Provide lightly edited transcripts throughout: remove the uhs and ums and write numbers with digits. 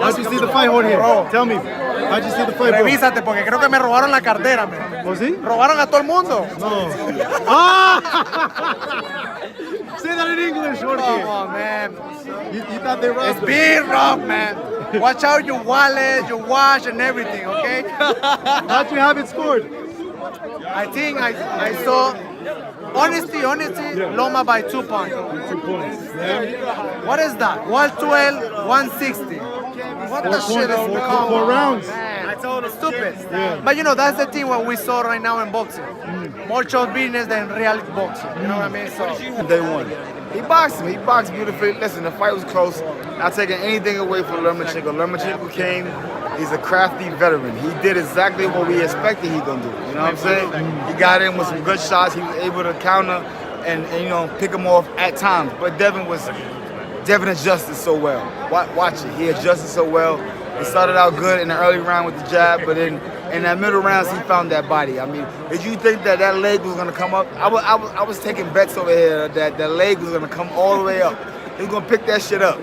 How'd you see the fight, Jorge? Tell me. How'd you see the fight, bro? Revísate, porque creo que me robaron la cartera, man. ¿Oh, sí? Robaron a todo el mundo. No. Ah! Say that in English, Jorge. Come on, man. You thought they robbed It's being robbed, man. Watch out your wallet, your watch, and everything, okay? How'd you have it scored? I think I saw, honestly, Loma by 2 points. 2 points. Yeah. What is that? 112, 160. What the shit is going 4 rounds. Man, I told him stupid. Yeah. But you know, that's the thing what we saw right now in boxing. More show business than reality boxing. You know what I mean? So Day one. He boxed me. He boxed beautifully. Listen, the fight was close. Not taking anything away from Lomachenko. Lomachenko came. He's a crafty veteran. He did exactly what we expected he gonna do. You know what I'm saying? He got in with some good shots. He was able to counter and you know pick him off at times. But Devin adjusted so well. Watch it. He adjusted so well. He started out good in the early round with the jab, but then in that middle rounds, he found that body. I mean, did you think that leg was gonna come up? I was taking bets over here that leg was gonna come all the way up. He was gonna pick that shit up.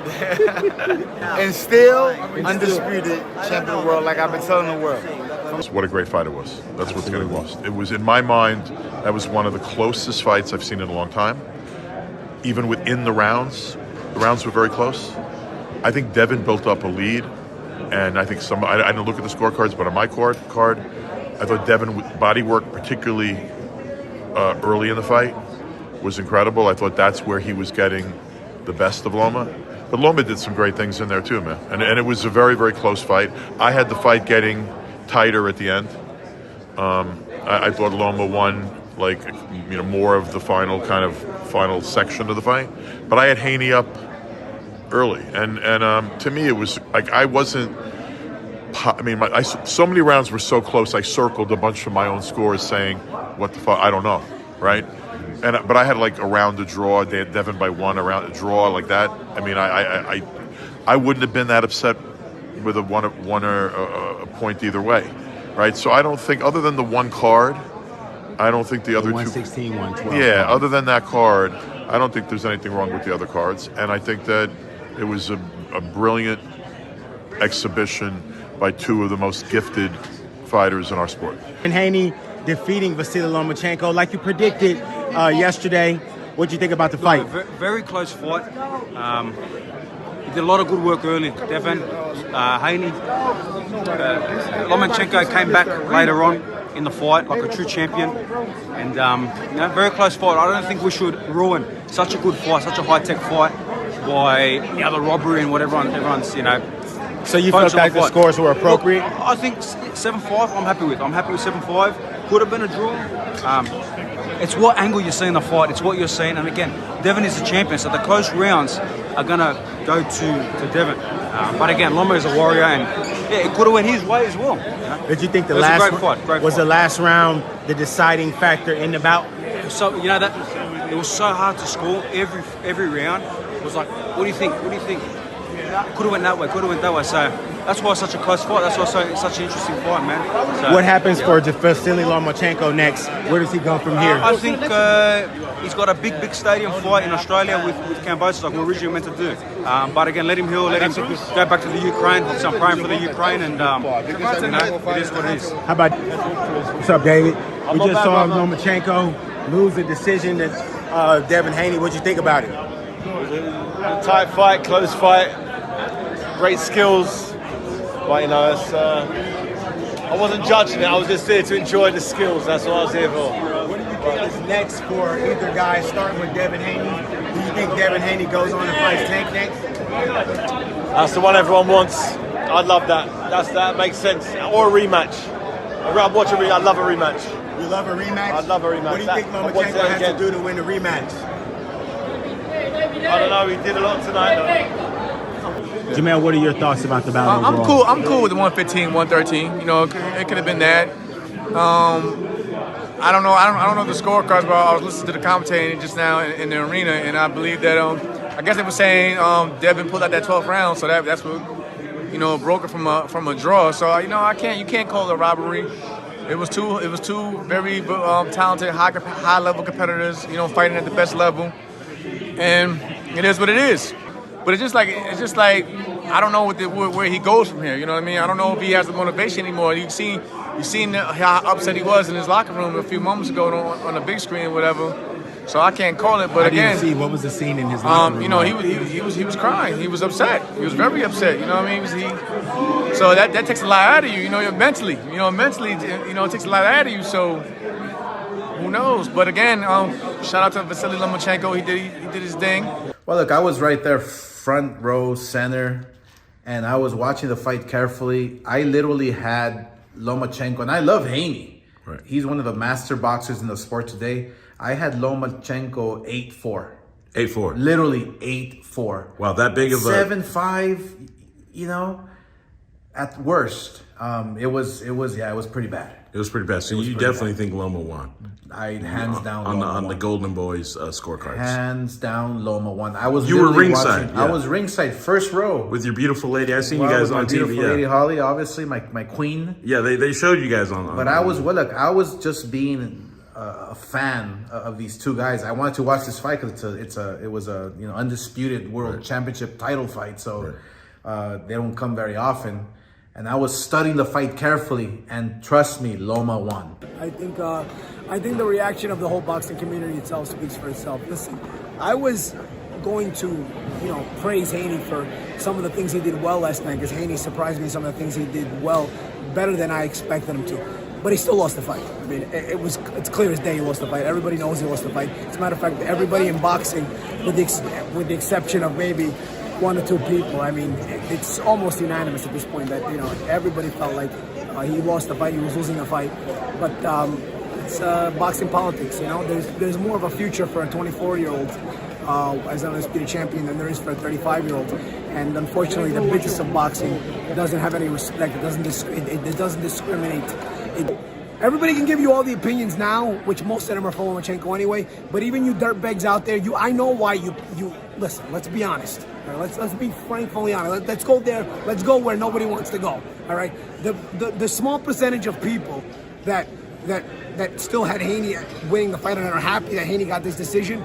And still, undisputed champion of the world, like I've been telling the world. What a great fight it was. That's what's getting lost. It was, in my mind, that was one of the closest fights I've seen in a long time. Even within the rounds were very close. I think Devin built up a lead. And I think I didn't look at the scorecards, but on my card, I thought Devin body work, particularly early in the fight, was incredible. I thought that's where he was getting the best of Loma. But Loma did some great things in there too, man. And it was a very, very close fight. I had the fight getting tighter at the end. I thought Loma won, like, you know, more of the final section of the fight. But I had Haney up early, and to me it was like I wasn't. I mean, so many rounds were so close. I circled a bunch of my own scores, saying, "What the fuck? I don't know," right? But I had like around the draw, Devin by 1 around a draw like that. I mean, I wouldn't have been that upset with a one or a point either way, right? So I don't think, other than the one card, I don't think the other 116, 112. Yeah, other than that card, I don't think there's anything wrong with the other cards, and I think that it was a brilliant exhibition by 2 of the most gifted fighters in our sport. And Haney defeating Vasily Lomachenko like you predicted yesterday. What do you think about the fight? Very close fight. He did a lot of good work early. Devin, Haney, Lomachenko came back later on in the fight like a true champion, and you know, very close fight. I don't think we should ruin such a good fight, such a high-tech fight, by the robbery and what everyone's, you know. So you felt like the scores were appropriate? Look, I think 7-5 I'm happy with. I'm happy with 7-5. Could have been a draw. It's what angle you see in the fight. It's what you're seeing. And again, Devin is the champion, so the close rounds are going to go to Devin. But again, Loma is a warrior, and yeah, it could have went his way as well. You know? Did you think the last round the deciding factor in the bout? So, you know, that it was so hard to score every round. It was like, what do you think? What do you think? Could have went that way, could have went that way. So that's why it's such a close fight. That's why it's such an interesting fight, man. So, what happens for Vasily Lomachenko next? Where does he go from here? I think he's got a big stadium fight in Australia with Chavez, like we originally meant to do. But again, let him heal, let him go back to the Ukraine. So I'm praying for the Ukraine, and you know, it is what it is. How about, what's up, David? We just saw Lomachenko lose the decision that Devin Haney. What'd you think about it? Tight fight, close fight. Great skills, but you know, I wasn't judging it. I was just there to enjoy the skills. That's what I was here for. What do you think is next for either guy, starting with Devin Haney? Do you think Devin Haney goes on and fights Tank next? That's the one everyone wants. I'd love that. That makes sense. Or a rematch. I'd watch a I'd love a rematch. You love a rematch? I'd love a rematch. What do you think Lomachenko has to do to win a rematch? I don't know. He did a lot tonight, though. Jamel, what are your thoughts about the battle? I'm cool with the 115, 113. You know, it could have been that. I don't know the scorecards, but I was listening to the commentating just now in the arena, and I believe that I guess they were saying Devin pulled out that 12th round, so that's what, you know, broke it from a draw. So you know, you can't call it a robbery. It was two very talented, high level competitors, you know, fighting at the best level, and it is what it is. But it's just like I don't know where he goes from here. You know what I mean? I don't know if he has the motivation anymore. You seen how upset he was in his locker room a few moments ago on the big screen or whatever. So I can't call it. But again, see what was the scene in his locker room. you know, he was crying. He was upset. He was very upset. You know what I mean? So that takes a lot out of you. You know, mentally. You know, it takes a lot out of you. So who knows? But again, shout out to Vasily Lomachenko. He did his thing. Well, look, I was right there, front row, center, and I was watching the fight carefully. I literally had Lomachenko, and I love Haney. Right. He's one of the master boxers in the sport today. I had Lomachenko 8-4. 8-4. Literally 8-4. Wow, that big of a 7-5. You know, at worst, it was pretty bad. It was pretty bad. So you definitely think Loma won? Hands down on the Golden Boys scorecards. Hands down, Loma won. I was. You were ringside. Yeah. I was ringside, first row with your beautiful lady. I seen you guys on TV. Beautiful lady Holly, obviously my queen. Yeah, they showed you guys on. But I was just being a fan of these two guys. I wanted to watch this fight because it was a undisputed world championship title fight. So they don't come very often. And I was studying the fight carefully, and trust me, Loma won. I think the reaction of the whole boxing community itself speaks for itself. Listen, I was going to, praise Haney for some of the things he did well last night, because Haney surprised me in some of the things he did well, better than I expected him to. But he still lost the fight. I mean, it's clear as day he lost the fight. Everybody knows he lost the fight. As a matter of fact, everybody in boxing, with the exception of maybe one or two people, I mean, it's almost unanimous at this point that, everybody felt like he lost the fight, he was losing the fight. But it's boxing politics, There's more of a future for a 24-year-old as an undisputed champion than there is for a 35-year-old. And unfortunately, the business of boxing doesn't have any respect. It doesn't discriminate. Everybody can give you all the opinions now, which most of them are for Lomachenko anyway. But even you dirtbags out there, I know why you listen. Let's be honest. All right? Let's be frankly honest. Let's go there. Let's go where nobody wants to go. All right. The small percentage of people that still had Haney winning the fight and are happy that Haney got this decision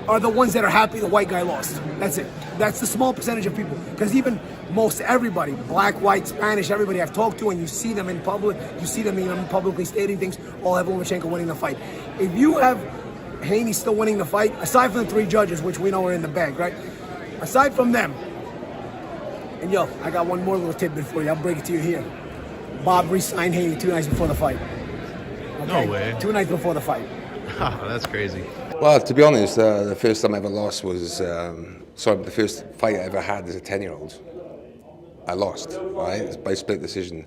are the ones that are happy the white guy lost. That's it. That's the small percentage of people. Because even most everybody, black, white, Spanish, everybody I've talked to, and you see them in public, you see them even publicly stating things, all have Lomachenko winning the fight. If you have Haney still winning the fight, aside from the three judges, which we know are in the bag, right? Aside from them, and I got one more little tidbit for you. I'll break it to you here. Bob re-signed Haney 2 nights before the fight. Okay? No way. 2 nights before the fight. That's crazy. Well, to be honest, the first time I ever lost was, the first fight I ever had as a 10-year-old. I lost, right? By split decision.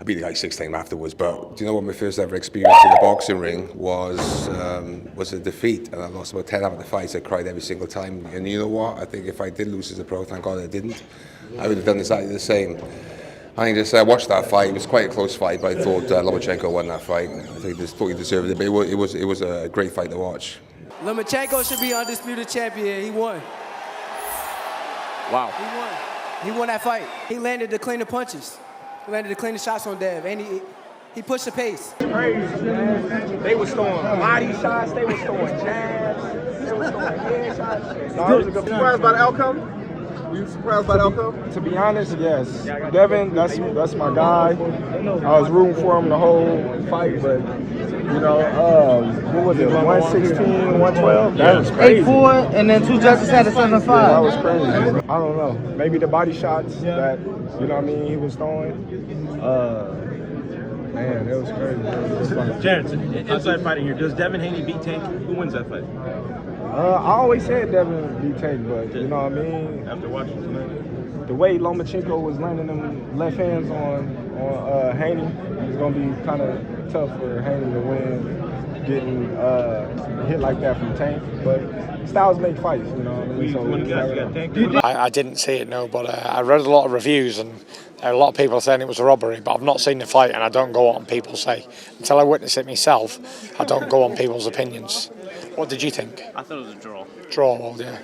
I beat the guy 6 times afterwards, but do you know what my first ever experience in the boxing ring was a defeat, and I lost about 10 out of the fights. I cried every single time, and you know what? I think if I did lose as a pro, thank God I didn't, I would have done exactly the same. I just watched that fight. It was quite a close fight, but I thought Lomachenko won that fight. I think he totally deserved it, but it was a great fight to watch. Lomachenko should be undisputed champion. He won. Wow. He won. He won that fight. He landed the cleaner punches. He landed the cleaner shots on Dev, and he pushed the pace. Crazy, man. They was throwing body shots. They was throwing jabs. They was throwing head shots. No, it was a good Surprised by the outcome? Were you surprised by the outcome? To be honest, yes. Devin, that's my guy. I was rooting for him the whole fight, but what was it? 116, 112? That was crazy. 8-4, and then 2 judges had a 7-5. Yeah, that was crazy. I don't know. Maybe the body shots that he was throwing. Man, it was crazy. Terrence, inside fighting here, does Devin Haney beat Tank? Who wins that fight? I always said Devin beat Tank, but you know what I mean? After watching tonight? The way Lomachenko was landing them left hands on Haney, it's going to be kind of tough for Haney to win, getting hit like that from Tank. But styles make fights, you know what I mean? I didn't see it, no, but I read a lot of reviews, and there are a lot of people saying it was a robbery, but I've not seen the fight, and I don't go on people say. Until I witness it myself, I don't go on people's opinions. What did you think? I thought it was a draw. Draw, well, yeah.